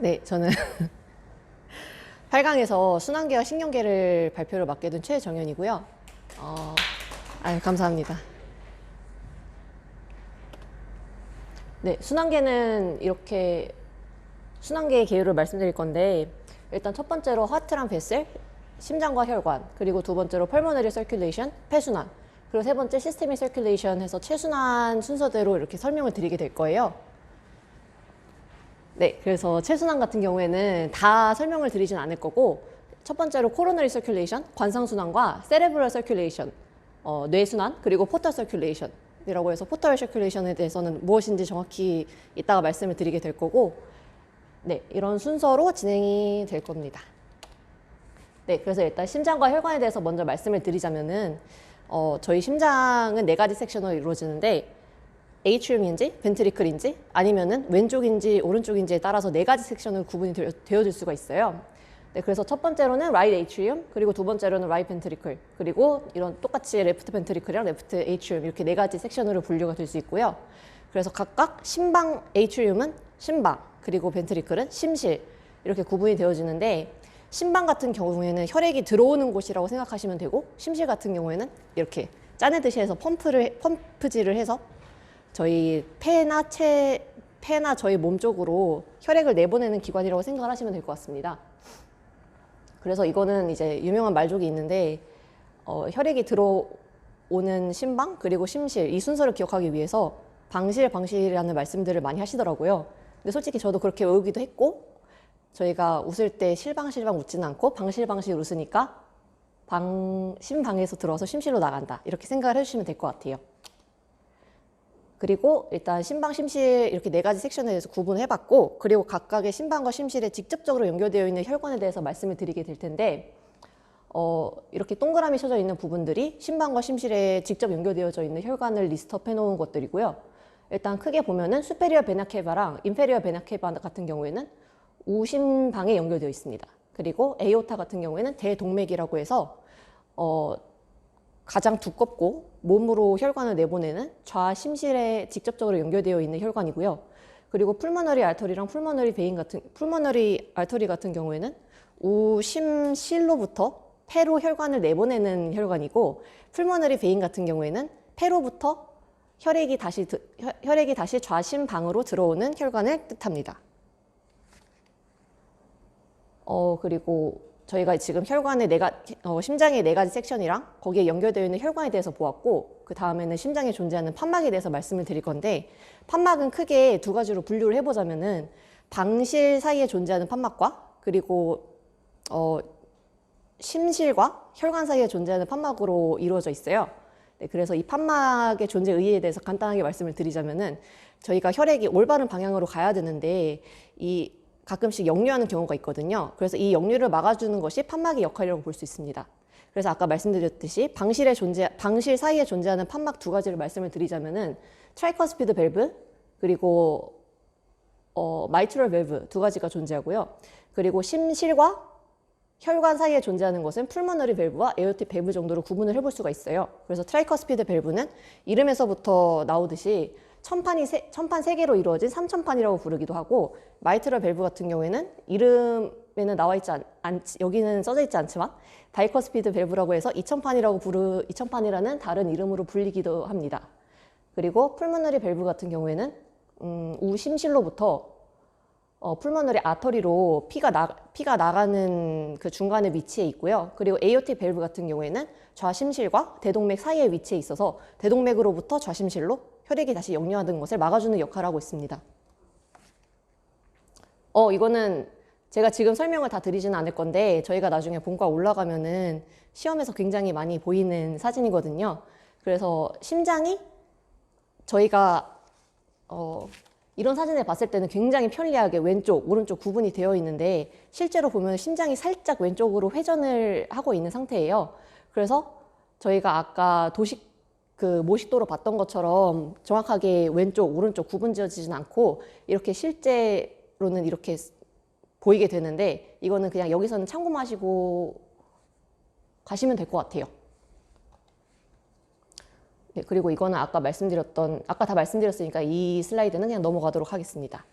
네, 저는 8강에서 순환계와 신경계를 발표를 맡게 된 최정현이고요. 감사합니다. 네, 순환계는 이렇게 순환계의 개요를 말씀드릴 건데, 일단 첫 번째로 하트랑 베셀, 심장과 혈관, 그리고 두 번째로 펄모너리 서큘레이션, 폐순환, 그리고 세 번째 시스테믹 서큘레이션 해서 최순환 순서대로 이렇게 설명을 드리게 될 거예요. 네, 그래서 최순환 같은 경우에는 다 설명을 드리진 않을 거고, 첫 번째로 코로너리 서큘레이션, 관상순환과 세레브럴 서큘레이션, 뇌순환, 그리고 포털 서큘레이션이라고 해서 포털 서큘레이션에 대해서는 무엇인지 정확히 이따가 말씀을 드리게 될 거고, 네, 이런 순서로 진행이 될 겁니다. 네, 그래서 일단 심장과 혈관에 대해서 먼저 말씀을 드리자면은, 저희 심장은 4가지 섹션으로 이루어지는데, 에이트리움인지 벤트리클인지 아니면은 왼쪽인지 오른쪽인지에 따라서 4가지 섹션으로 구분이 되어질 수가 있어요. 네, 그래서 첫 번째로는 라이트 에이트리움, 그리고 두 번째로는 라이트 벤트리클, 그리고 이런 똑같이 레프트 벤트리클이랑 레프트 에이트리움 이렇게 4가지 섹션으로 분류가 될 수 있고요. 그래서 각각 심방 에이트리움은 심방, 그리고 벤트리클은 심실 이렇게 구분이 되어지는데, 심방 같은 경우에는 혈액이 들어오는 곳이라고 생각하시면 되고, 심실 같은 경우에는 이렇게 짜내듯이 해서 펌프질을 해서 저희 폐나 저희 몸 쪽으로 혈액을 내보내는 기관이라고 생각을 하시면 될 것 같습니다. 그래서 이거는 이제 유명한 말족이 있는데, 혈액이 들어오는 심방 그리고 심실 이 순서를 기억하기 위해서 방실이라는 말씀들을 많이 하시더라고요. 근데 솔직히 저도 그렇게 외우기도 했고, 저희가 웃을 때 실방실방 웃지는 않고 방실방실 웃으니까 심방에서 들어와서 심실로 나간다 이렇게 생각을 해주시면 될 것 같아요. 그리고 일단 심방, 심실 이렇게 4가지 섹션에 대해서 구분해봤고, 그리고 각각의 심방과 심실에 직접적으로 연결되어 있는 혈관에 대해서 말씀을 드리게 될 텐데, 이렇게 동그라미 쳐져 있는 부분들이 심방과 심실에 직접 연결되어져 있는 혈관을 리스트업 해놓은 것들이고요. 일단 크게 보면은 수페리어 베나 케바랑 인페리어 베나 케바 같은 경우에는 우심방에 연결되어 있습니다. 그리고 에오타 같은 경우에는 대동맥이라고 해서 가장 두껍고 몸으로 혈관을 내보내는 좌심실에 직접적으로 연결되어 있는 혈관이고요. 그리고 풀모너리 알터리랑 풀모너리 알터리 같은 경우에는 우심실로부터 폐로 혈관을 내보내는 혈관이고, 풀모너리 베인 같은 경우에는 폐로부터 혈액이 다시 좌심방으로 들어오는 혈관을 뜻합니다. 그리고 저희가 지금 혈관의 심장의 4가지 섹션이랑 거기에 연결되어 있는 혈관에 대해서 보았고, 그 다음에는 심장에 존재하는 판막에 대해서 말씀을 드릴 건데, 판막은 크게 2가지로 분류를 해보자면은 방실 사이에 존재하는 판막과 그리고 심실과 혈관 사이에 존재하는 판막으로 이루어져 있어요. 네, 그래서 이 판막의 존재 의의에 대해서 간단하게 말씀을 드리자면은, 저희가 혈액이 올바른 방향으로 가야 되는데 가끔씩 역류하는 경우가 있거든요. 그래서 이 역류를 막아주는 것이 판막의 역할이라고 볼 수 있습니다. 그래서 아까 말씀드렸듯이 방실 사이에 존재하는 판막 2가지를 말씀을 드리자면은 트라이커스피드 밸브 그리고 마이트럴 밸브 2가지가 존재하고요. 그리고 심실과 혈관 사이에 존재하는 것은 풀모너리 밸브와 에오틱 밸브 정도로 구분을 해볼 수가 있어요. 그래서 트라이커스피드 밸브는 이름에서부터 나오듯이 천판 3개로 이루어진 3천판이라고 부르기도 하고, 마이트럴 밸브 같은 경우에는 이름에는 여기는 써져 있지 않지만 바이커스피드 밸브라고 해서 2천판이라는 다른 이름으로 불리기도 합니다. 그리고 풀모너리 밸브 같은 경우에는 우심실로부터 풀모너리 아터리로 피가 나가는 그 중간에 위치해 있고요. 그리고 에오틱 밸브 같은 경우에는 좌심실과 대동맥 사이에 위치해 있어서 대동맥으로부터 좌심실로 혈액이 다시 역류하는 것을 막아주는 역할을 하고 있습니다. 이거는 제가 지금 설명을 다 드리지는 않을 건데, 저희가 나중에 본과 올라가면은 시험에서 굉장히 많이 보이는 사진이거든요. 그래서 심장이 저희가 이런 사진을 봤을 때는 굉장히 편리하게 왼쪽, 오른쪽 구분이 되어 있는데, 실제로 보면 심장이 살짝 왼쪽으로 회전을 하고 있는 상태예요. 그래서 저희가 아까 모식도로 봤던 것처럼 정확하게 왼쪽, 오른쪽 구분 지어지진 않고 이렇게 실제로는 이렇게 보이게 되는데, 이거는 그냥 여기서는 참고하시고 가시면 될 것 같아요. 네, 그리고 이거는 아까 다 말씀드렸으니까 이 슬라이드는 그냥 넘어가도록 하겠습니다.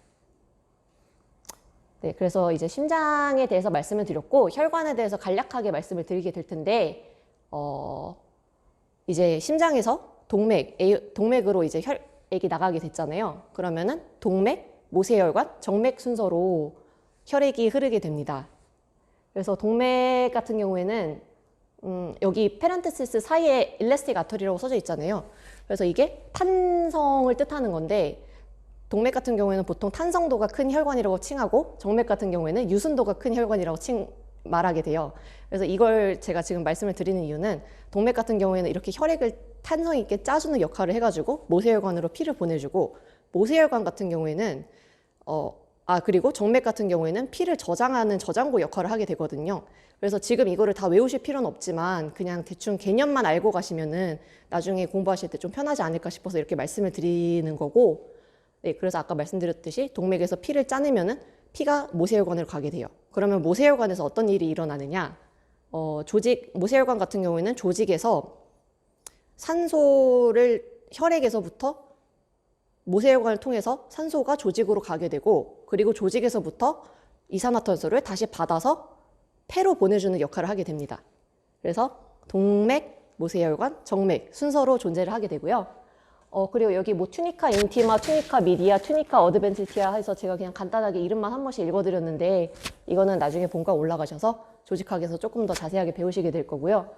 네, 그래서 이제 심장에 대해서 말씀을 드렸고 혈관에 대해서 간략하게 말씀을 드리게 될 텐데 이제 심장에서 동맥으로 이제 혈액이 나가게 됐잖아요. 그러면은 동맥, 모세혈관, 정맥 순서로 혈액이 흐르게 됩니다. 그래서 동맥 같은 경우에는 여기 페란테시스 사이에 일레스틱 아터리라고 써져 있잖아요. 그래서 이게 탄성을 뜻하는 건데 동맥 같은 경우에는 보통 탄성도가 큰 혈관이라고 칭하고 정맥 같은 경우에는 유순도가 큰 혈관이라고 말하게 돼요. 그래서 이걸 제가 지금 말씀을 드리는 이유는 동맥 같은 경우에는 이렇게 혈액을 탄성 있게 짜주는 역할을 해가지고 모세혈관으로 피를 보내주고 모세혈관 같은 경우에는 그리고 정맥 같은 경우에는 피를 저장하는 저장고 역할을 하게 되거든요. 그래서 지금 이거를 다 외우실 필요는 없지만 그냥 대충 개념만 알고 가시면은 나중에 공부하실 때 좀 편하지 않을까 싶어서 이렇게 말씀을 드리는 거고, 네, 그래서 아까 말씀드렸듯이 동맥에서 피를 짜내면은 피가 모세혈관으로 가게 돼요. 그러면 모세혈관에서 어떤 일이 일어나느냐? 모세혈관 같은 경우에는 조직에서 산소를 혈액에서부터 모세혈관을 통해서 산소가 조직으로 가게 되고, 그리고 조직에서부터 이산화탄소를 다시 받아서 폐로 보내주는 역할을 하게 됩니다. 그래서 동맥, 모세혈관, 정맥 순서로 존재를 하게 되고요. 그리고 여기 뭐 투니카 인티마, 투니카 미디아, 투니카 어드벤티티아 해서 제가 그냥 간단하게 이름만 한 번씩 읽어드렸는데 이거는 나중에 본과 올라가셔서 조직학에서 조금 더 자세하게 배우시게 될 거고요.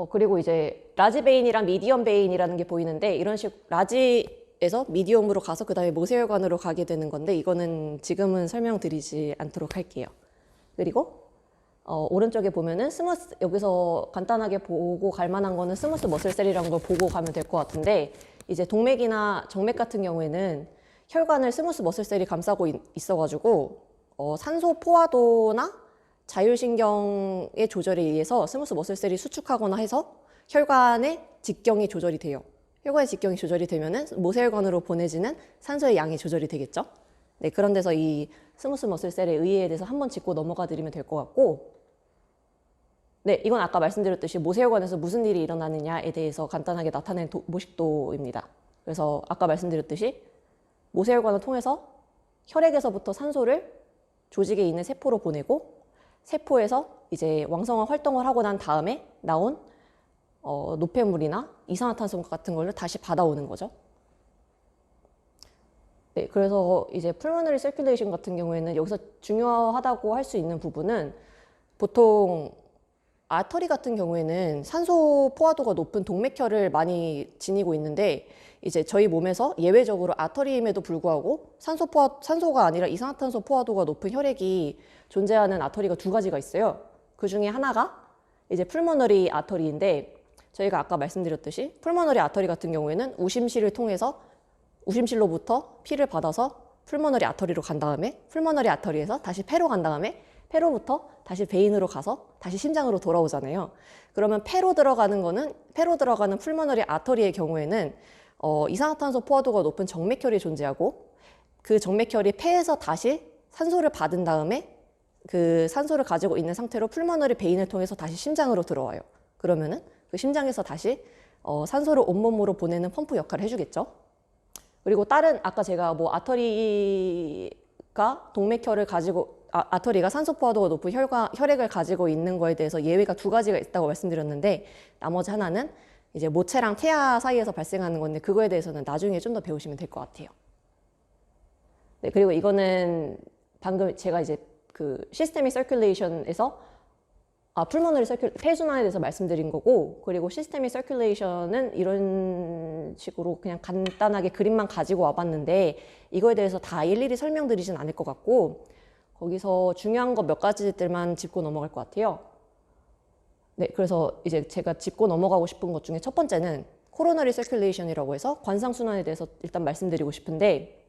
그리고 이제 라지 베인이랑 미디엄 베인이라는 게 보이는데 이런 식 라지에서 미디엄으로 가서 그 다음에 모세혈관으로 가게 되는 건데 이거는 지금은 설명드리지 않도록 할게요. 그리고 오른쪽에 보면은 여기서 간단하게 보고 갈 만한 거는 스무스 머슬셀이라는 걸 보고 가면 될 것 같은데 이제 동맥이나 정맥 같은 경우에는 혈관을 스무스 머슬셀이 감싸고 있어가지고 산소 포화도나 자율신경의 조절에 의해서 스무스 머슬셀이 수축하거나 해서 혈관의 직경이 조절이 돼요. 혈관의 직경이 조절이 되면은 모세혈관으로 보내지는 산소의 양이 조절이 되겠죠. 네, 그런 데서 이 스무스 머슬셀의 의의에 대해서 한번 짚고 넘어가 드리면 될 것 같고, 네, 이건 아까 말씀드렸듯이 모세혈관에서 무슨 일이 일어나느냐에 대해서 간단하게 나타낸 모식도입니다. 그래서 아까 말씀드렸듯이 모세혈관을 통해서 혈액에서부터 산소를 조직에 있는 세포로 보내고 세포에서 이제 왕성한 활동을 하고 난 다음에 나온 노폐물이나 이산화탄소 같은 걸 다시 받아오는 거죠. 네, 그래서 이제 풀모너리 서큘레이션 같은 경우에는 여기서 중요하다고 할 수 있는 부분은 보통 아터리 같은 경우에는 산소 포화도가 높은 동맥혈을 많이 지니고 있는데 이제 저희 몸에서 예외적으로 아터리임에도 불구하고 산소가 아니라 이산화탄소 포화도가 높은 혈액이 존재하는 아터리가 두 가지가 있어요. 그 중에 하나가 이제 풀모너리 아터리인데 저희가 아까 말씀드렸듯이 풀모너리 아터리 같은 경우에는 우심실로부터 피를 받아서 풀모너리 아터리로 간 다음에 풀모너리 아터리에서 다시 폐로 간 다음에 폐로부터 다시 베인으로 가서 다시 심장으로 돌아오잖아요. 그러면 폐로 들어가는 풀모너리 아터리의 경우에는 이산화탄소 포화도가 높은 정맥혈이 존재하고 그 정맥혈이 폐에서 다시 산소를 받은 다음에 그 산소를 가지고 있는 상태로 풀모너리 베인을 통해서 다시 심장으로 들어와요. 그러면은 그 심장에서 다시 산소를 온몸으로 보내는 펌프 역할을 해주겠죠. 그리고 다른 아까 제가 뭐 아터리가 산소 포화도가 높은 혈액을 가지고 있는 거에 대해서 예외가 두 가지가 있다고 말씀드렸는데 나머지 하나는 이제 모체랑 태아 사이에서 발생하는 건데 그거에 대해서는 나중에 좀 더 배우시면 될 것 같아요. 네, 그리고 이거는 방금 제가 이제 그 시스테믹 서큘레이션에서 풀모너리 폐순환에 대해서 말씀드린 거고, 그리고 시스테믹 서큘레이션은 이런 식으로 그냥 간단하게 그림만 가지고 와봤는데 이거에 대해서 다 일일이 설명드리진 않을 것 같고 거기서 중요한 거 몇 가지들만 짚고 넘어갈 것 같아요. 네, 그래서 이제 제가 짚고 넘어가고 싶은 것 중에 첫 번째는 코로너리 서큘레이션이라고 해서 관상순환에 대해서 일단 말씀드리고 싶은데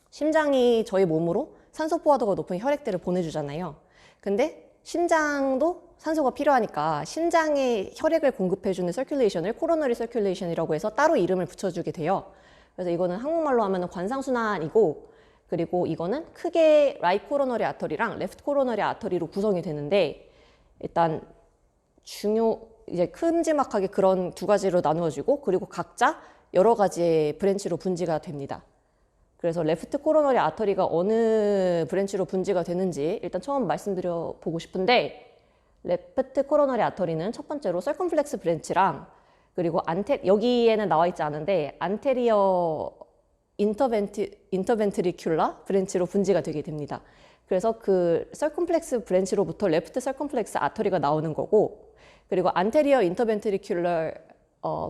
심장이 저희 몸으로 산소 포화도가 높은 혈액들을 보내주잖아요. 근데 심장도 산소가 필요하니까 심장에 혈액을 공급해주는 서큘레이션을 코로너리 서큘레이션이라고 해서 따로 이름을 붙여주게 돼요. 그래서 이거는 한국말로 하면 관상순환이고, 그리고 이거는 크게 라이트 코로너리 아터리랑 레프트 코로너리 아터리로 구성이 되는데 일단 이제 큼지막하게 그런 두 가지로 나누어지고 그리고 각자 여러 가지의 브랜치로 분지가 됩니다. 그래서 레프트 코로너리 아터리가 어느 브랜치로 분지가 되는지 일단 처음 말씀드려 보고 싶은데, 레프트 코로너리 아터리는 첫 번째로 서컴플렉스 브랜치랑, 그리고 여기에는 나와 있지 않은데 안테리어 인터벤트리큘라 브랜치로 분지가 되게 됩니다. 그래서 그 서컴플렉스 브랜치로부터 레프트 서컴플렉스 아터리가 나오는 거고, 그리고 안테리어 인터벤트리큘러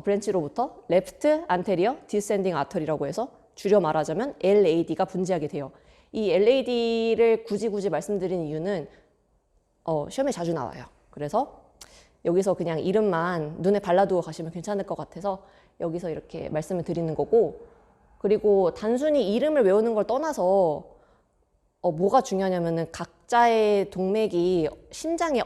브랜치로부터 레프트 안테리어 디센딩 아터리라고 해서 줄여 말하자면 LAD가 분지하게 돼요. 이 LAD를 굳이 말씀드린 이유는 시험에 자주 나와요. 그래서 여기서 그냥 이름만 눈에 발라두고 가시면 괜찮을 것 같아서 여기서 이렇게 말씀을 드리는 거고, 그리고 단순히 이름을 외우는 걸 떠나서 뭐가 중요하냐면은 각자의 동맥이 심장의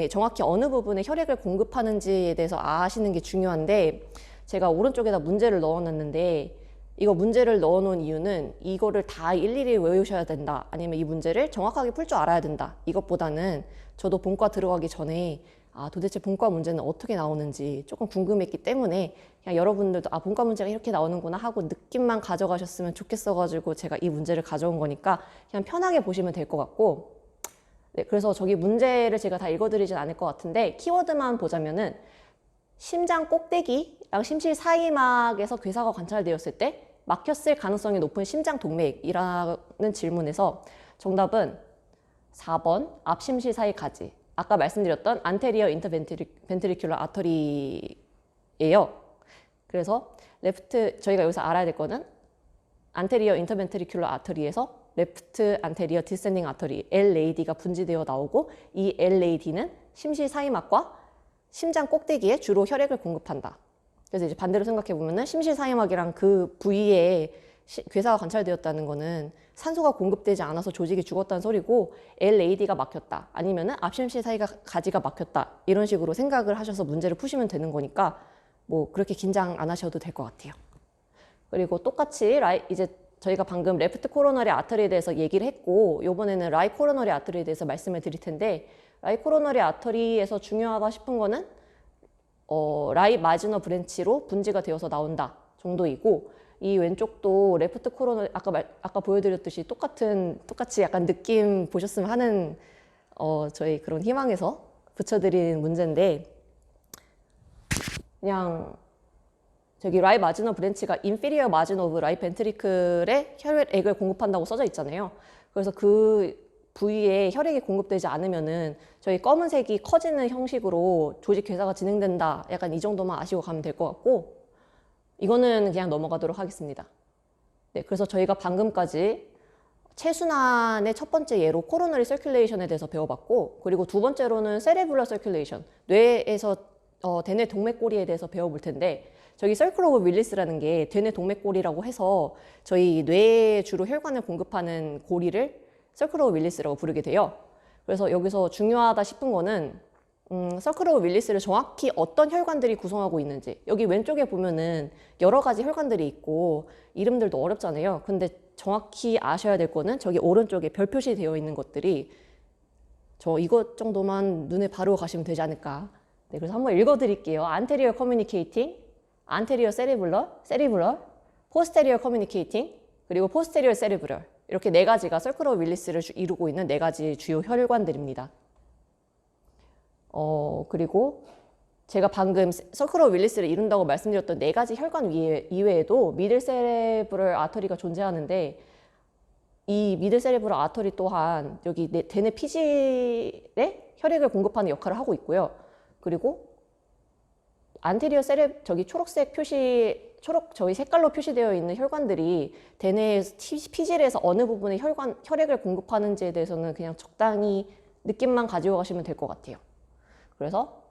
정확히 어느 부분에 혈액을 공급하는지에 대해서 아시는 게 중요한데, 제가 오른쪽에다 문제를 넣어놨는데, 이거 문제를 넣어놓은 이유는 이거를 다 일일이 외우셔야 된다, 아니면 이 문제를 정확하게 풀 줄 알아야 된다, 이것보다는 저도 본과 들어가기 전에 도대체 본과 문제는 어떻게 나오는지 조금 궁금했기 때문에 그냥 여러분들도 본과 문제가 이렇게 나오는구나 하고 느낌만 가져가셨으면 좋겠어가지고 제가 이 문제를 가져온 거니까 그냥 편하게 보시면 될 것 같고, 네, 그래서 저기 문제를 제가 다 읽어드리진 않을 것 같은데 키워드만 보자면은 심장 꼭대기랑 심실 사이막에서 괴사가 관찰되었을 때 막혔을 가능성이 높은 심장 동맥이라는 질문에서 정답은 4번 앞심실 사이까지, 아까 말씀드렸던 안테리어 인터벤트리큘러 아터리예요. 그래서 저희가 여기서 알아야 될 거는 안테리어 인터벤트리큘러 아터리에서 레프트 안테리어 디센딩 아터리 LAD가 분지되어 나오고, 이 LAD는 심실 사이막과 심장 꼭대기에 주로 혈액을 공급한다. 그래서 이제 반대로 생각해 보면은 심실 사이막이랑 그 부위에 괴사가 관찰되었다는 거는 산소가 공급되지 않아서 조직이 죽었다는 소리고, LAD가 막혔다, 아니면은 앞심실 사이가지가 막혔다, 이런 식으로 생각을 하셔서 문제를 푸시면 되는 거니까 뭐 그렇게 긴장 안 하셔도 될 것 같아요. 그리고 똑같이 이제 저희가 방금 레프트 코로너리 아터리에 대해서 얘기를 했고, 이번에는 라이 코로너리 아터리에 대해서 말씀을 드릴 텐데, 라이 코로너리 아터리에서 중요하다 싶은 거는 라이 마지너 브랜치로 분지가 되어서 나온다 정도이고, 이 왼쪽도 레프트 코로너 아까 보여드렸듯이 똑같이 약간 느낌 보셨으면 하는 저희 그런 희망에서 붙여드린 문제인데, 그냥 저기 라이 마지너 브랜치가 인피리어 마진 오브 라이 벤트리클에 혈액을 공급한다고 써져 있잖아요. 그래서 그 부위에 혈액이 공급되지 않으면은 저희 검은색이 커지는 형식으로 조직 괴사가 진행된다, 약간 이 정도만 아시고 가면 될 것 같고, 이거는 그냥 넘어가도록 하겠습니다. 네, 그래서 저희가 방금까지 체순환의 첫 번째 예로 코로너리 서큘레이션에 대해서 배워봤고, 그리고 두 번째로는 세레블러 서큘레이션, 뇌에서 대뇌 동맥골이에 대해서 배워볼 텐데, 저기 서클 오브 윌리스라는 게 대뇌 동맥골이라고 해서 저희 뇌에 주로 혈관을 공급하는 고리를 서클 오브 윌리스라고 부르게 돼요. 그래서 여기서 중요하다 싶은 거는 서클 오브 윌리스를 정확히 어떤 혈관들이 구성하고 있는지, 여기 왼쪽에 보면은 여러 가지 혈관들이 있고 이름들도 어렵잖아요. 근데 정확히 아셔야 될 거는 저기 오른쪽에 별 표시되어 있는 것들이 이것 정도만 눈에 바로 가시면 되지 않을까. 네, 그래서 한번 읽어드릴게요. 안테리어 커뮤니케이팅, 안테리어 세리블러, 포스테리어 커뮤니케이팅, 그리고 포스테리어 세리브럴, 이렇게 네 가지가 서클 오브 윌리스를 이루고 있는 네 가지 주요 혈관들입니다. 그리고 제가 방금 서클 오브 윌리스를 이룬다고 말씀드렸던 네 가지 혈관 이외에도 미들 세레브럴 아터리가 존재하는데, 이 미들 세레브럴 아터리 또한 여기 대뇌 피질에 혈액을 공급하는 역할을 하고 있고요. 그리고 안테리어 저기 저희 색깔로 표시되어 있는 혈관들이 대뇌 피질에서 어느 부분에 혈액을 공급하는지에 대해서는 그냥 적당히 느낌만 가지고 가시면 될 것 같아요. 그래서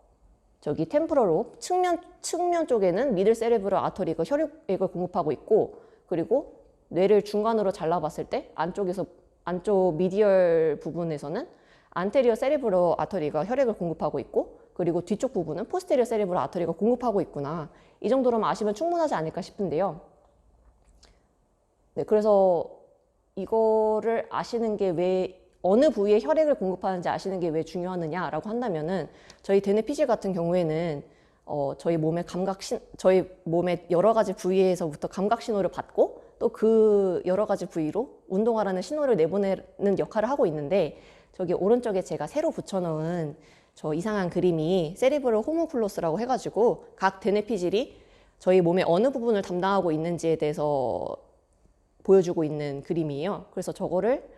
저기 템포럴 로브 측면 쪽에는 미들 세레브럴 아터리가 혈액을 공급하고 있고, 그리고 뇌를 중간으로 잘라봤을 때 안쪽 미디얼 부분에서는 안테리어 세레브럴 아터리가 혈액을 공급하고 있고, 그리고 뒤쪽 부분은 포스테리어 세레브럴 아터리가 공급하고 있구나, 이 정도로만 아시면 충분하지 않을까 싶은데요. 네, 그래서 이거를 아시는 게 왜, 어느 부위에 혈액을 공급하는지 아시는 게 왜 중요하느냐라고 한다면은, 저희 대뇌 피질 같은 경우에는 저희 몸의 여러 가지 부위에서부터 감각 신호를 받고, 또 그 여러 가지 부위로 운동하라는 신호를 내보내는 역할을 하고 있는데, 저기 오른쪽에 제가 새로 붙여놓은 저 이상한 그림이 세리브럴 호문클루스라고 해가지고 각 대뇌 피질이 저희 몸의 어느 부분을 담당하고 있는지에 대해서 보여주고 있는 그림이에요. 그래서 저거를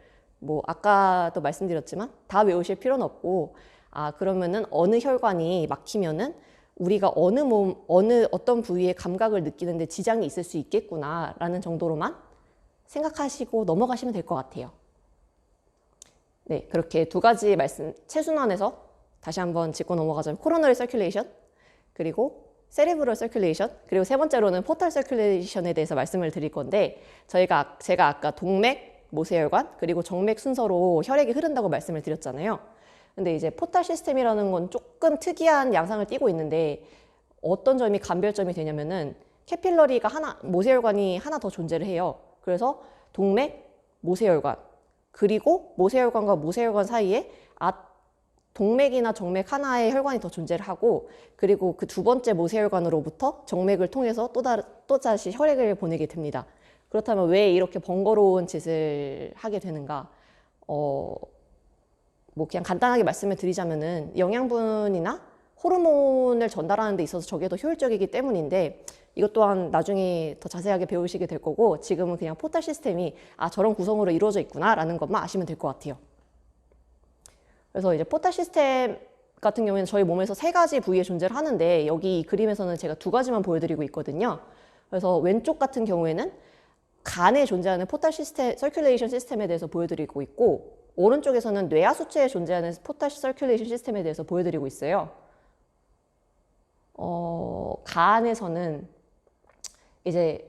뭐 아까도 말씀드렸지만 다 외우실 필요는 없고, 그러면은 어느 혈관이 막히면은 우리가 어떤 부위의 감각을 느끼는데 지장이 있을 수 있겠구나라는 정도로만 생각하시고 넘어가시면 될 것 같아요. 네, 그렇게 두 가지 말씀, 최순환에서 다시 한번 짚고 넘어가자면 코로너리 서큘레이션, 그리고 세리브럴 서큘레이션, 그리고 세 번째로는 포털 서큘레이션에 대해서 말씀을 드릴 건데, 제가 아까 동맥, 모세혈관, 그리고 정맥 순서로 혈액이 흐른다고 말씀을 드렸잖아요. 근데 이제 포털 시스템이라는 건 조금 특이한 양상을 띠고 있는데, 어떤 점이 감별점이 되냐면은 캐필러리가 모세혈관이 하나 더 존재를 해요. 그래서 동맥, 모세혈관, 그리고 모세혈관과 모세혈관 사이에 동맥이나 정맥 하나의 혈관이 더 존재를 하고, 그리고 그 두 번째 모세혈관으로부터 정맥을 통해서 또다시 혈액을 보내게 됩니다. 그렇다면 왜 이렇게 번거로운 짓을 하게 되는가? 뭐 그냥 간단하게 말씀을 드리자면은 영양분이나 호르몬을 전달하는 데 있어서 저게 더 효율적이기 때문인데, 이것 또한 나중에 더 자세하게 배우시게 될 거고, 지금은 그냥 포털 시스템이 저런 구성으로 이루어져 있구나 라는 것만 아시면 될 것 같아요. 그래서 이제 포털 시스템 같은 경우에는 저희 몸에서 세 가지 부위에 존재를 하는데, 여기 이 그림에서는 제가 두 가지만 보여드리고 있거든요. 그래서 왼쪽 같은 경우에는 간에 존재하는 포털 시스템, 서큘레이션 시스템에 대해서 보여드리고 있고, 오른쪽에서는 뇌하수체에 존재하는 포털 서큘레이션 시스템에 대해서 보여드리고 있어요. 간에서는 이제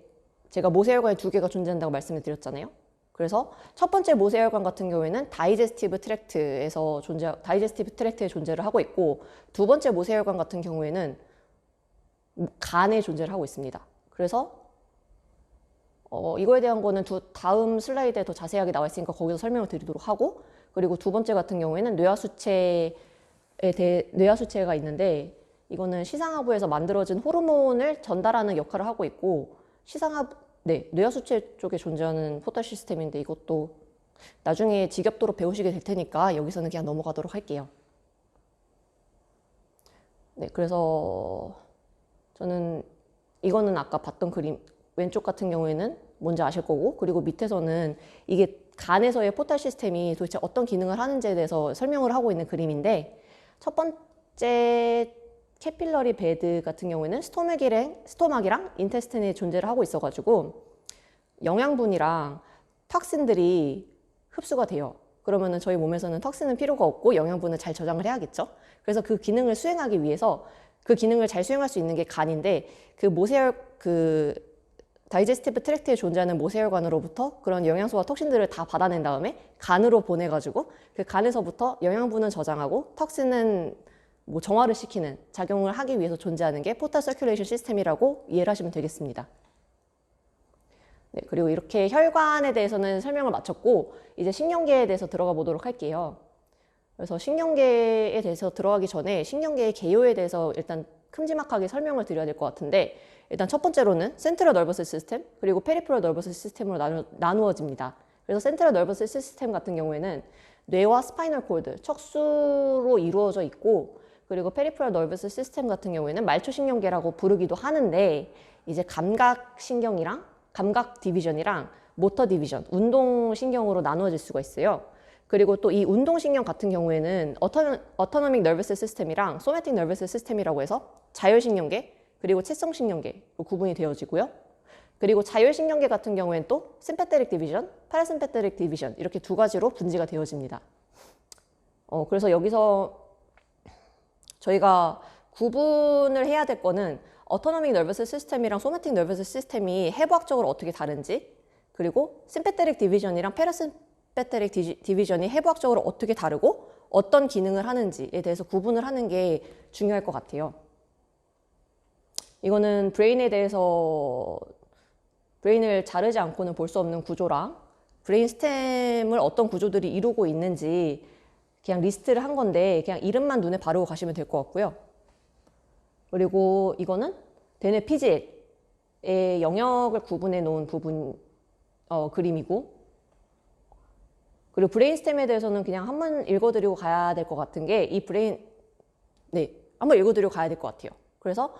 제가 모세혈관이 두 개가 존재한다고 말씀을 드렸잖아요. 그래서 첫 번째 모세혈관 같은 경우에는 다이제스티브 트랙트에 존재를 하고 있고, 두 번째 모세혈관 같은 경우에는 간에 존재를 하고 있습니다. 그래서 이거에 대한 거는 다음 슬라이드에 더 자세하게 나와 있으니까 거기서 설명을 드리도록 하고, 그리고 두 번째 같은 경우에는 뇌하수체가 있는데, 이거는 시상하부에서 만들어진 호르몬을 전달하는 역할을 하고 있고, 뇌하수체 쪽에 존재하는 포털 시스템인데, 이것도 나중에 지겹도록 배우시게 될 테니까 여기서는 그냥 넘어가도록 할게요. 네, 그래서 저는 이거는 아까 봤던 그림, 왼쪽 같은 경우에는 뭔지 아실 거고, 그리고 밑에서는 이게 간에서의 포털 시스템이 도대체 어떤 기능을 하는지에 대해서 설명을 하고 있는 그림인데, 첫 번째 캐필러리 베드 같은 경우에는 스토막이랑 인테스틴에 존재를 하고 있어가지고 영양분이랑 톡신들이 흡수가 돼요. 그러면은 저희 몸에서는 톡신은 필요가 없고 영양분을 잘 저장을 해야겠죠. 그래서 그 기능을 수행하기 위해서, 그 기능을 잘 수행할 수 있는 게 간인데, 다이제스티브 트랙트에 존재하는 모세혈관으로부터 그런 영양소와 톡신들을 다 받아낸 다음에 간으로 보내가지고, 그 간에서부터 영양분은 저장하고 톡신은 뭐 정화를 시키는 작용을 하기 위해서 존재하는 게 포털 서큘레이션 시스템이라고 이해를 하시면 되겠습니다. 네, 그리고 이렇게 혈관에 대해서는 설명을 마쳤고, 이제 신경계에 대해서 들어가 보도록 할게요. 그래서 신경계에 대해서 들어가기 전에 신경계의 개요에 대해서 일단 큼지막하게 설명을 드려야 될 것 같은데, 일단 첫 번째로는 센트럴 너버스 시스템, 그리고 페리프럴 너버스 시스템으로 나누어집니다. 그래서 센트럴 너버스 시스템 같은 경우에는 뇌와 스파이널 코드, 척수로 이루어져 있고, 그리고 페리프럴 너버스 시스템 같은 경우에는 말초신경계라고 부르기도 하는데, 이제 감각 디비전이랑 모터 디비전, 운동신경으로 나누어질 수가 있어요. 그리고 또 이 운동신경 같은 경우에는 어토노믹 너버스 시스템이랑 소매틱 너버스 시스템이라고 해서 자율신경계, 그리고 채성신경계로 구분이 되어지고요. 그리고 자율신경계 같은 경우에는 또 심패테릭 디비전, 파라심패테릭 디비전, 이렇게 두 가지로 분지가 되어집니다. 그래서 여기서 저희가 구분을 해야 될 거는 어토노믹 너버스 시스템이랑 소매틱 너버스 시스템이 해부학적으로 어떻게 다른지, 그리고 심패테릭 디비전이랑 패러심패테릭 디비전이 해부학적으로 어떻게 다르고 어떤 기능을 하는지에 대해서 구분을 하는 게 중요할 것 같아요. 이거는 브레인을 자르지 않고는 볼 수 없는 구조랑 브레인 스템을 어떤 구조들이 이루고 있는지 그냥 리스트를 한 건데, 그냥 이름만 눈에 바르고 가시면 될 것 같고요. 그리고 이거는 대뇌 피질의 영역을 구분해 놓은 부분 그림이고, 그리고 브레인스템에 대해서는 그냥 한번 읽어드리고 가야 될 것 같은 게 네, 한번 읽어드리고 가야 될 것 같아요. 그래서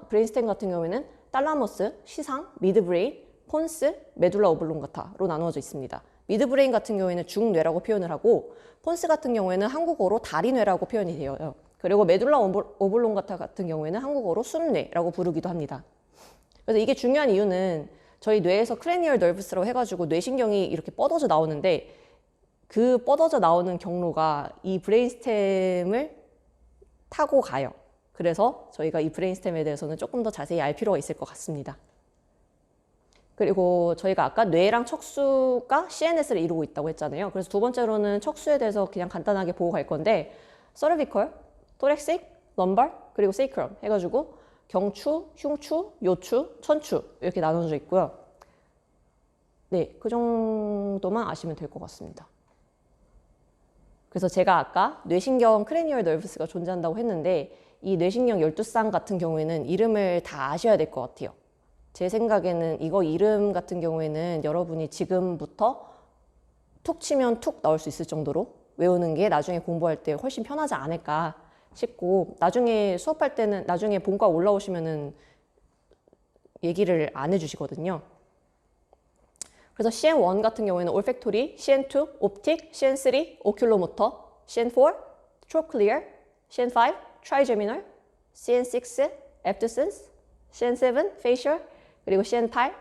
브레인스템 같은 경우에는 탈라머스, 시상, 미드브레인, 폰스, 메둘라 오블롱가타로 나누어져 있습니다. 미드브레인 같은 경우에는 중뇌라고 표현을 하고, 폰스 같은 경우에는 한국어로 다리뇌라고 표현이 되어요. 그리고 메둘라 오블롱가타 같은 경우에는 한국어로 숨뇌라고 부르기도 합니다. 그래서 이게 중요한 이유는 저희 뇌에서 크레니얼 널브스라고 해가지고 뇌신경이 이렇게 뻗어져 나오는데, 그 뻗어져 나오는 경로가 이 브레인스템을 타고 가요. 그래서 저희가 이 브레인스템에 대해서는 조금 더 자세히 알 필요가 있을 것 같습니다. 그리고 저희가 아까 뇌랑 척수가 CNS를 이루고 있다고 했잖아요. 그래서 두 번째로는 척수에 대해서 그냥 간단하게 보고 갈 건데, 서비컬, 토렉식, 럼발, 그리고 세이크럼 해가지고 경추, 흉추, 요추, 천추 이렇게 나눠져 있고요. 네, 그 정도만 아시면 될 것 같습니다. 그래서 제가 아까 뇌신경 크레니얼 널브스가 존재한다고 했는데, 이 뇌신경 12쌍 같은 경우에는 이름을 다 아셔야 될 것 같아요. 제 생각에는 이거 이름 같은 경우에는 여러분이 지금부터 툭 치면 툭 나올 수 있을 정도로 외우는 게 나중에 공부할 때 훨씬 편하지 않을까 싶고, 나중에 수업할 때는 나중에 본과 올라오시면은 얘기를 안 해주시거든요. 그래서 CN1 같은 경우에는 올팩토리, CN2 옵틱, CN3 오큘로모터, CN4 트로클리어, CN5 트라이제미널, CN6 앱두센스, CN7 페이셜, 그리고 CN8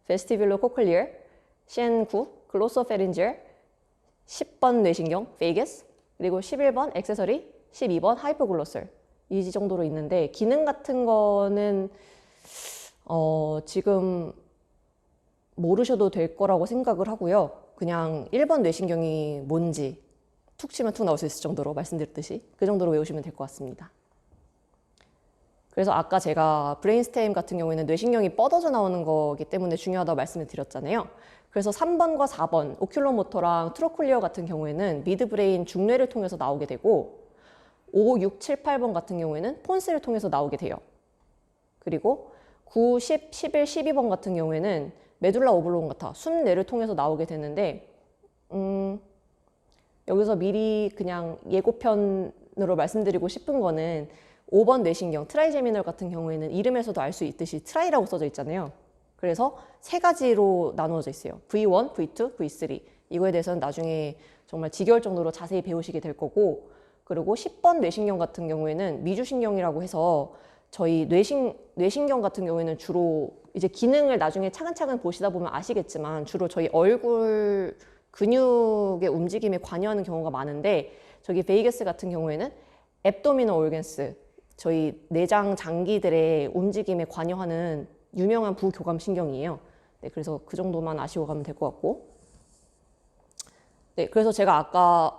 베스티뷸로 코클리어, CN9 글로소페린지얼, 10번 뇌신경 베이거스, 그리고 11번 액세서리, 12번 하이포글로설, 이 정도로 있는데, 기능 같은 거는 지금 모르셔도 될 거라고 생각을 하고요. 그냥 1번 뇌신경이 뭔지 툭 치면 툭 나올 수 있을 정도로 말씀드렸듯이 그 정도로 외우시면 될 것 같습니다. 그래서 아까 제가 브레인스템 같은 경우에는 뇌신경이 뻗어져 나오는 거기 때문에 중요하다고 말씀을 드렸잖아요. 그래서 3번과 4번 오큘로모터랑 트로클리어 같은 경우에는 미드브레인 중뇌를 통해서 나오게 되고, 5, 6, 7, 8번 같은 경우에는 폰스를 통해서 나오게 돼요. 그리고 9, 10, 11, 12번 같은 경우에는 메둘라 오블롱가타, 숨뇌를 통해서 나오게 되는데, 여기서 미리 그냥 예고편으로 말씀드리고 싶은 거는 5번 뇌신경, 트라이제미널 같은 경우에는 이름에서도 알 수 있듯이 트라이라고 써져 있잖아요. 그래서 세 가지로 나누어져 있어요. V1, V2, V3. 이거에 대해서는 나중에 정말 지겨울 정도로 자세히 배우시게 될 거고, 그리고 10번 뇌신경 같은 경우에는 미주신경이라고 해서 저희 뇌신경 같은 경우에는 주로 이제 기능을 나중에 차근차근 보시다 보면 아시겠지만 주로 저희 얼굴 근육의 움직임에 관여하는 경우가 많은데, 저기 베이거스 같은 경우에는 앱도미널 올겐스, 저희 내장 장기들의 움직임에 관여하는 유명한 부교감신경이에요. 네, 그래서 그 정도만 아시고 가면 될 것 같고, 네, 그래서 제가 아까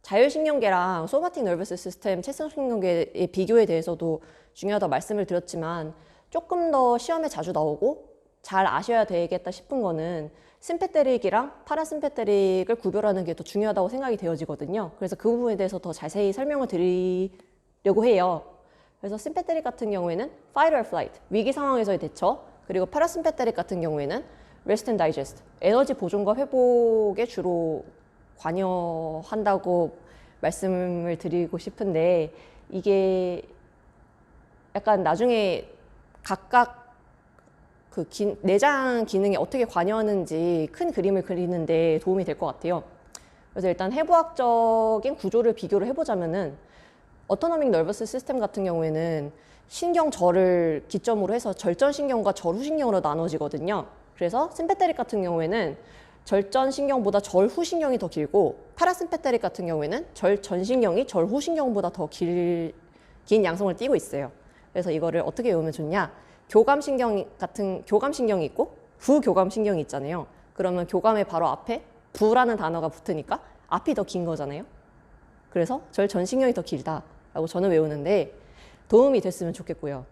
자율신경계랑 소마틱 너버스 시스템, 체성신경계의 비교에 대해서도 중요하다고 말씀을 드렸지만, 조금 더 시험에 자주 나오고 잘 아셔야 되겠다 싶은 거는 심패테릭이랑 파라심패테릭을 구별하는 게 더 중요하다고 생각이 되어지거든요. 그래서 그 부분에 대해서 더 자세히 설명을 드리려고 해요. 그래서 심패테릭 같은 경우에는 fight or flight, 위기 상황에서의 대처, 그리고 파라심패테릭 같은 경우에는 rest and digest, 에너지 보존과 회복에 주로 관여한다고 말씀을 드리고 싶은데, 이게 약간 나중에 각각 그 내장 기능에 어떻게 관여하는지 큰 그림을 그리는데 도움이 될 것 같아요. 그래서 일단 해부학적인 구조를 비교를 해보자면은, 어토노믹 너버스 시스템 같은 경우에는 신경절을 기점으로 해서 절전신경과 절후신경으로 나눠지거든요. 그래서 심패테릭 같은 경우에는 절전신경보다 절후신경이 더 길고, 파라심패테릭 같은 경우에는 절전신경이 절후신경보다 더 긴 양성을 띠고 있어요. 그래서 이거를 어떻게 외우면 좋냐? 교감신경이 있고 부교감신경이 있잖아요. 그러면 교감의 바로 앞에 부라는 단어가 붙으니까 앞이 더 긴 거잖아요. 그래서 절전신경이 더 길다라고 저는 외우는데 도움이 됐으면 좋겠고요.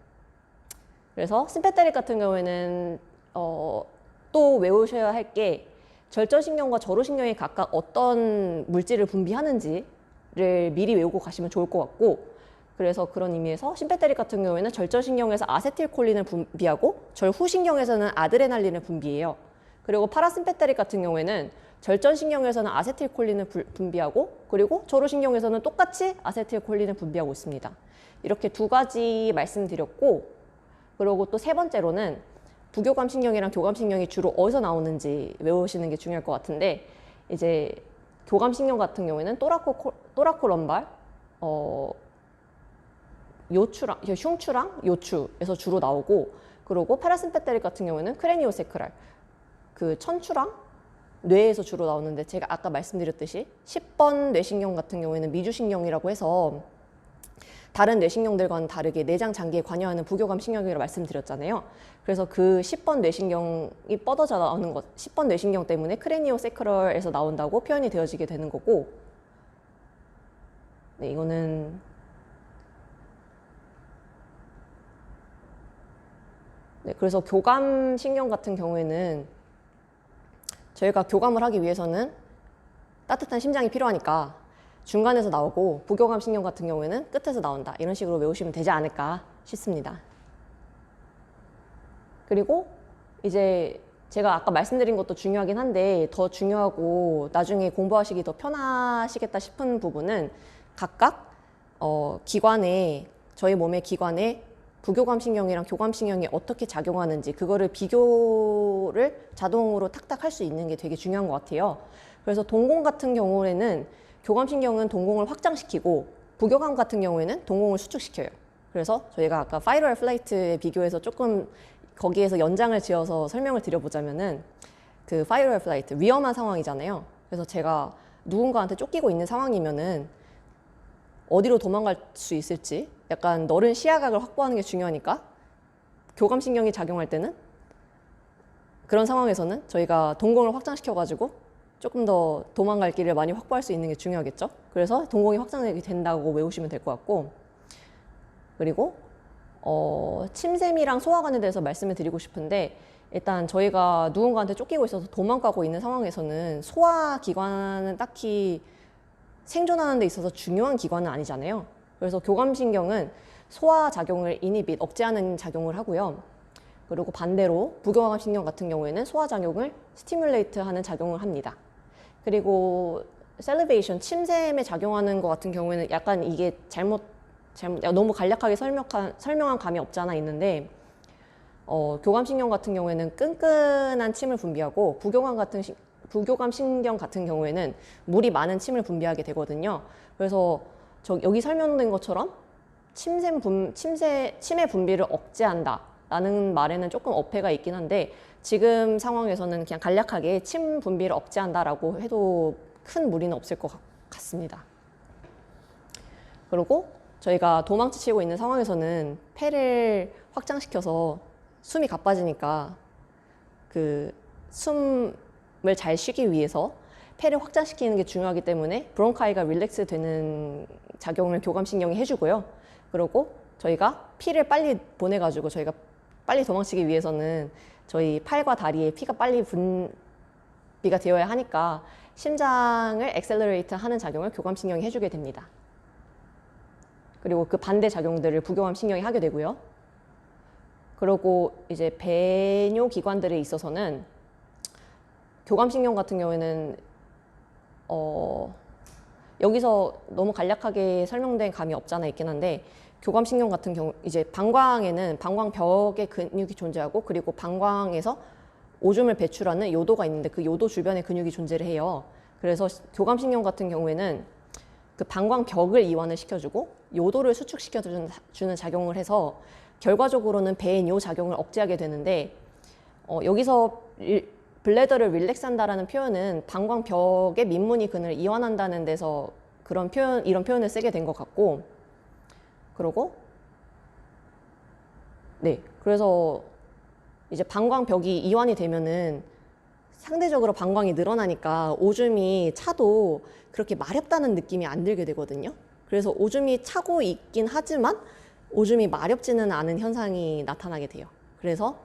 그래서 심패테릭 같은 경우에는 또 외우셔야 할 게, 절전신경과 절후신경이 각각 어떤 물질을 분비하는지를 미리 외우고 가시면 좋을 것 같고, 그래서 그런 의미에서 심패테릭 같은 경우에는 절전신경에서 아세틸콜린을 분비하고 절후신경에서는 아드레날린을 분비해요. 그리고 파라심패테릭 같은 경우에는 절전신경에서는 아세틸콜린을 분비하고 그리고 저로신경에서는 똑같이 아세틸콜린을 분비하고 있습니다. 이렇게 두 가지 말씀드렸고, 그리고 또 세 번째로는 부교감신경이랑 교감신경이 주로 어디서 나오는지 외우시는 게 중요할 것 같은데, 이제 교감신경 같은 경우에는 또라코럼발, 흉추랑 요추에서 주로 나오고, 그리고 파라심패테릭 같은 경우에는 크레니오세크랄, 그 천추랑 뇌에서 주로 나오는데, 제가 아까 말씀드렸듯이 10번 뇌신경 같은 경우에는 미주신경이라고 해서 다른 뇌신경들과는 다르게 내장 장기에 관여하는 부교감 신경이라고 말씀드렸잖아요. 그래서 그 10번 뇌신경이 뻗어져 나오는 것, 10번 뇌신경 때문에 크레니오세크럴에서 나온다고 표현이 되어지게 되는 거고, 네, 이거는 네, 그래서 교감 신경 같은 경우에는 저희가 교감을 하기 위해서는 따뜻한 심장이 필요하니까 중간에서 나오고, 부교감 신경 같은 경우에는 끝에서 나온다, 이런 식으로 외우시면 되지 않을까 싶습니다. 그리고 이제 제가 아까 말씀드린 것도 중요하긴 한데, 더 중요하고 나중에 공부하시기 더 편하시겠다 싶은 부분은 각각 기관에, 저희 몸의 기관에 부교감신경이랑 교감신경이 어떻게 작용하는지, 그거를 비교를 자동으로 탁탁 할 수 있는 게 되게 중요한 것 같아요. 그래서 동공 같은 경우에는 교감신경은 동공을 확장시키고, 부교감 같은 경우에는 동공을 수축시켜요. 그래서 저희가 아까 파이럴 플라이트에 비교해서 조금 거기에서 연장을 지어서 설명을 드려보자면은, 그 파이럴 플라이트, 위험한 상황이잖아요. 그래서 제가 누군가한테 쫓기고 있는 상황이면은 어디로 도망갈 수 있을지 약간 넓은 시야각을 확보하는 게 중요하니까, 교감신경이 작용할 때는 그런 상황에서는 저희가 동공을 확장시켜가지고 조금 더 도망갈 길을 많이 확보할 수 있는 게 중요하겠죠. 그래서 동공이 확장되게 된다고 외우시면 될 것 같고, 그리고 침샘이랑 소화관에 대해서 말씀을 드리고 싶은데, 일단 저희가 누군가한테 쫓기고 있어서 도망가고 있는 상황에서는 소화기관은 딱히 생존하는 데 있어서 중요한 기관은 아니잖아요. 그래서 교감신경은 소화작용을 이니빗, 억제하는 작용을 하고요. 그리고 반대로 부교감신경 같은 경우에는 소화작용을 스티뮬레이트 하는 작용을 합니다. 그리고 셀리베이션, 침샘에 작용하는 것 같은 경우에는 약간 이게 너무 간략하게 설명한 감이 없지 않아 있는데, 교감신경 같은 경우에는 끈끈한 침을 분비하고, 부교감신경 같은 경우에는 물이 많은 침을 분비하게 되거든요. 그래서 여기 설명된 것처럼 침의 분비를 억제한다 라는 말에는 조금 어폐가 있긴 한데, 지금 상황에서는 그냥 간략하게 침 분비를 억제한다 라고 해도 큰 무리는 없을 것 같습니다. 그리고 저희가 도망치고 있는 상황에서는 폐를 확장시켜서 숨이 가빠지니까 그 숨을 잘 쉬기 위해서 폐를 확장시키는 게 중요하기 때문에 브론카이가 릴렉스 되는 작용을 교감신경이 해주고요. 그리고 저희가 피를 빨리 보내가지고, 저희가 빨리 도망치기 위해서는 저희 팔과 다리에 피가 빨리 분비가 되어야 하니까 심장을 엑셀러레이트 하는 작용을 교감신경이 해주게 됩니다. 그리고 그 반대 작용들을 부교감신경이 하게 되고요. 그리고 이제 배뇨 기관들에 있어서는 교감신경 같은 경우에는 여기서 너무 간략하게 설명된 감이 없잖아 있긴 한데, 교감신경 같은 경우 이제 방광에는 방광벽에 근육이 존재하고, 그리고 방광에서 오줌을 배출하는 요도가 있는데 그 요도 주변에 근육이 존재를 해요. 그래서 교감신경 같은 경우에는 그 방광벽을 이완을 시켜주고 요도를 수축시켜주는 작용을 해서 결과적으로는 배뇨 작용을 억제하게 되는데, 여기서 블레더를 릴렉스한다라는 표현은 방광벽의 민무늬 근을 이완한다는 데서 이런 표현을 쓰게 된 것 같고, 그리고 네, 그래서 이제 방광벽이 이완이 되면은 상대적으로 방광이 늘어나니까 오줌이 차도 그렇게 마렵다는 느낌이 안 들게 되거든요. 그래서 오줌이 차고 있긴 하지만 오줌이 마렵지는 않은 현상이 나타나게 돼요. 그래서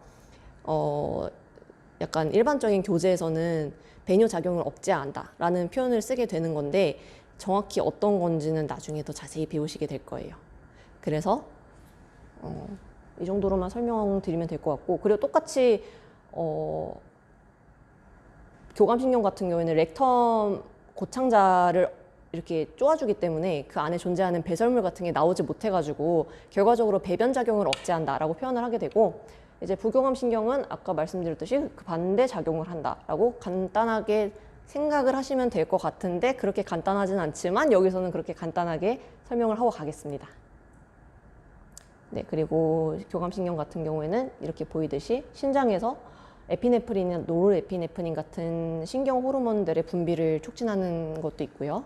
약간 일반적인 교재에서는 배뇨 작용을 억제한다라는 표현을 쓰게 되는 건데, 정확히 어떤 건지는 나중에 더 자세히 배우시게 될 거예요. 그래서 이 정도로만 설명드리면 될 것 같고, 그리고 똑같이 교감신경 같은 경우에는 렉텀 고창자를 이렇게 쪼아주기 때문에 그 안에 존재하는 배설물 같은 게 나오지 못해가지고 결과적으로 배변작용을 억제한다라고 표현을 하게 되고, 이제 부교감신경은 아까 말씀드렸듯이 그 반대 작용을 한다라고 간단하게 생각을 하시면 될 것 같은데, 그렇게 간단하진 않지만 여기서는 그렇게 간단하게 설명을 하고 가겠습니다. 네, 그리고 교감신경 같은 경우에는 이렇게 보이듯이 신장에서 에피네프린이나 노르에피네프린 같은 신경 호르몬들의 분비를 촉진하는 것도 있고요.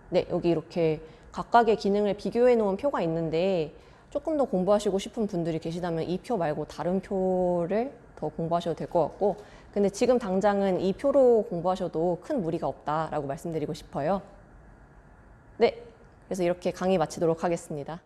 네, 여기 이렇게 각각의 기능을 비교해 놓은 표가 있는데, 조금 더 공부하시고 싶은 분들이 계시다면 이 표 말고 다른 표를 더 공부하셔도 될 것 같고, 근데 지금 당장은 이 표로 공부하셔도 큰 무리가 없다라고 말씀드리고 싶어요. 네, 그래서 이렇게 강의 마치도록 하겠습니다.